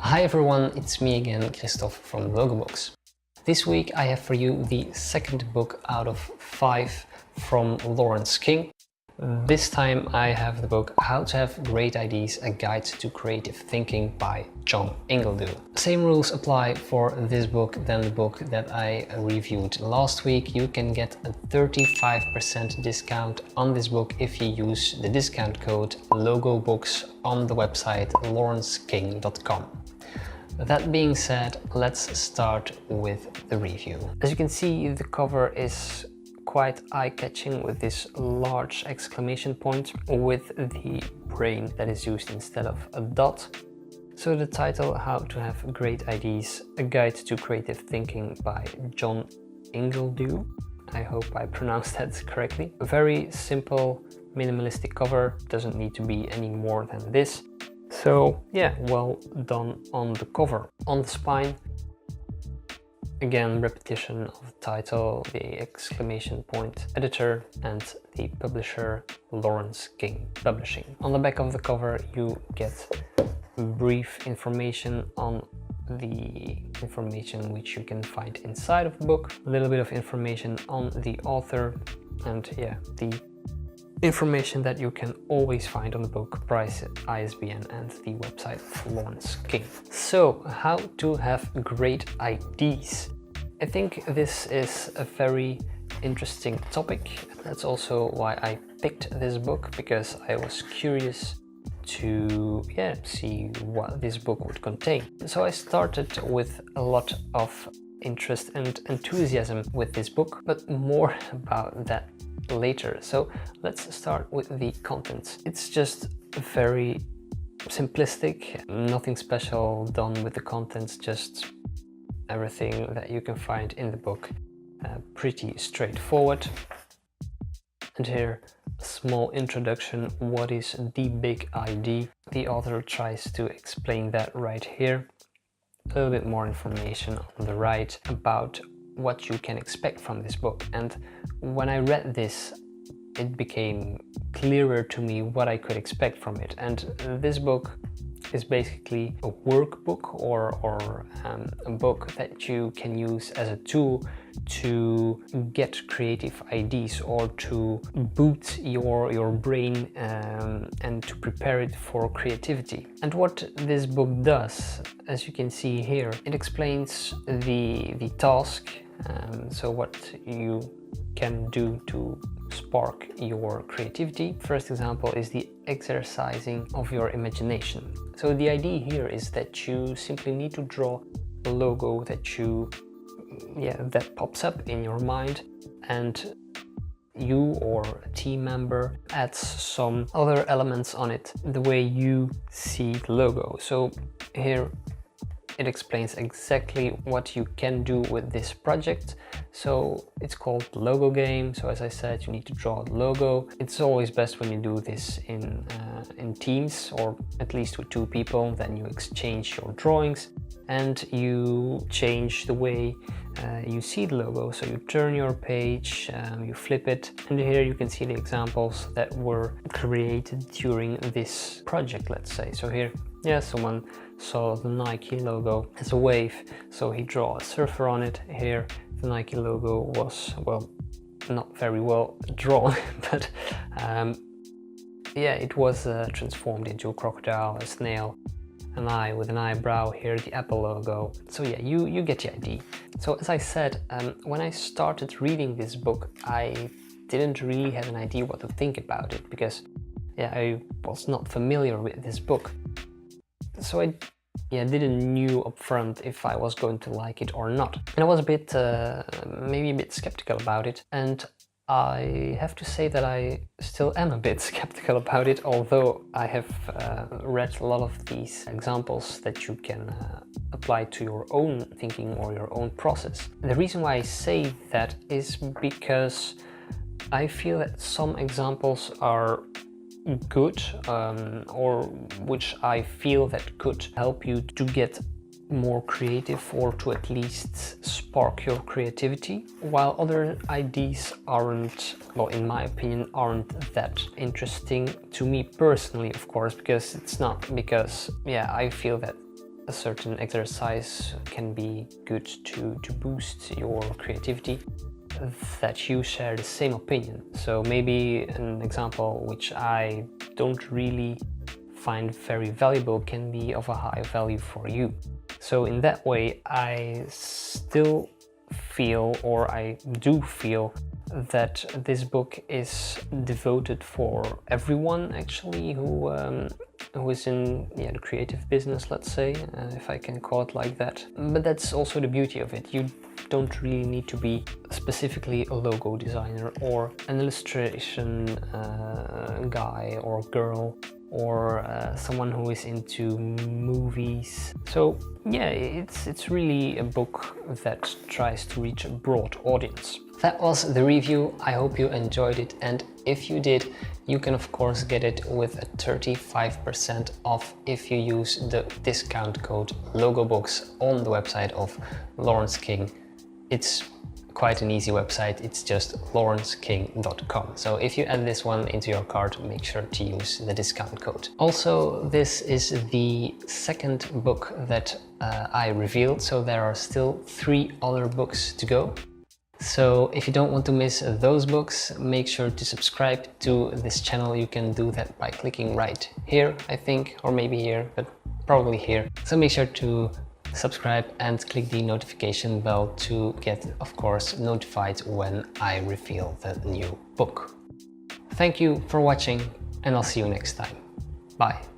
Hi everyone, it's me again, Christoph from Logobox. This week I have for you the second book out of 5 from Lawrence King. This time I have the book How to Have Great Ideas, A Guide to Creative Thinking by John Ingledew. Same rules apply for this book than the book that I reviewed last week. You can get a 35% discount on this book if you use the discount code LOGOBOOKS on the website lawrenceking.com. That being said, let's start with the review. As you can see, the cover is quite eye-catching with this large exclamation point with the brain that is used instead of a dot. So the title, How to Have Great Ideas, A Guide to Creative Thinking by John Ingledew. I hope I pronounced that correctly. A very simple, minimalistic cover, doesn't need to be any more than this. So yeah, well done on the cover. On the spine, again, repetition of the title, the exclamation point, editor, and the publisher Lawrence King Publishing. On the back of the cover you get brief information on the information which you can find inside of the book, a little bit of information on the author, and yeah, the information that you can always find on the book, price, ISBN, and the website of Lawrence King. So, how to have great ideas. I think this is a very interesting topic. That's also why I picked this book, because I was curious to see what this book would contain. So I started with a lot of interest and enthusiasm with this book, but more about that later. So let's start with the contents. It's just very simplistic, nothing special done with the contents, just everything that you can find in the book. Pretty straightforward. And here, a small introduction. What is the big idea? The author tries to explain that right here. A little bit more information on the right about what you can expect from this book. And when I read this, it became clearer to me what I could expect from it. And this book is basically a workbook or a book that you can use as a tool to get creative ideas or to boot your brain and to prepare it for creativity. And what this book does, as you can see here, it explains the task, so what you can do to spark your creativity. First example is the exercising of your imagination. So the idea here is that you simply need to draw a logo that pops up in your mind, and you or a team member adds some other elements on it, the way you see the logo. So here it explains exactly what you can do with this project. So it's called the logo game. So as I said, you need to draw the logo. It's always best when you do this in teams, or at least with 2 people. Then you exchange your drawings and you change the way you see the logo. So you turn your page, you flip it, and here you can see the examples that were created during this project, let's say. So here, someone saw the Nike logo as a wave, so he drew a surfer on it. Here the Nike logo was, well, not very well drawn, but it was transformed into a crocodile, a snail, an eye with an eyebrow. Here the Apple logo. So yeah, you get the idea. So as I said, when I started reading this book, I didn't really have an idea what to think about it, because I was not familiar with this book. So I didn't knew upfront if I was going to like it or not. And I was a bit, maybe a bit skeptical about it. And I have to say that I still am a bit skeptical about it, although I have read a lot of these examples that you can apply to your own thinking or your own process. The reason why I say that is because I feel that some examples are good, or which I feel that could help you to get more creative, or to at least spark your creativity, while other ideas aren't, well, in my opinion, aren't that interesting to me personally, of course, because it's not, because I feel that a certain exercise can be good to boost your creativity, that you share the same opinion. So maybe an example which I don't really find very valuable can be of a high value for you. So in that way, I still feel, or I do feel, that this book is devoted for everyone actually who is in the creative business, let's say, if I can call it like that. But that's also the beauty of it. You don't really need to be specifically a logo designer or an illustration guy or girl, or someone who is into movies. So yeah, it's really a book that tries to reach a broad audience. That was the review. I hope you enjoyed it, and if you did, you can of course get it with a 35% off if you use the discount code LOGOBOX on the website of Lawrence King. It's quite an easy website, it's just lawrenceking.com. So if you add this one into your cart, make sure to use the discount code. Also, this is the second book that I revealed, so there are still 3 other books to go. So if you don't want to miss those books, make sure to subscribe to this channel. You can do that by clicking right here, I think, or maybe here, but probably here. So make sure to subscribe and click the notification bell to get, of course, notified when I reveal the new book. Thank you for watching, and I'll see you next time. Bye.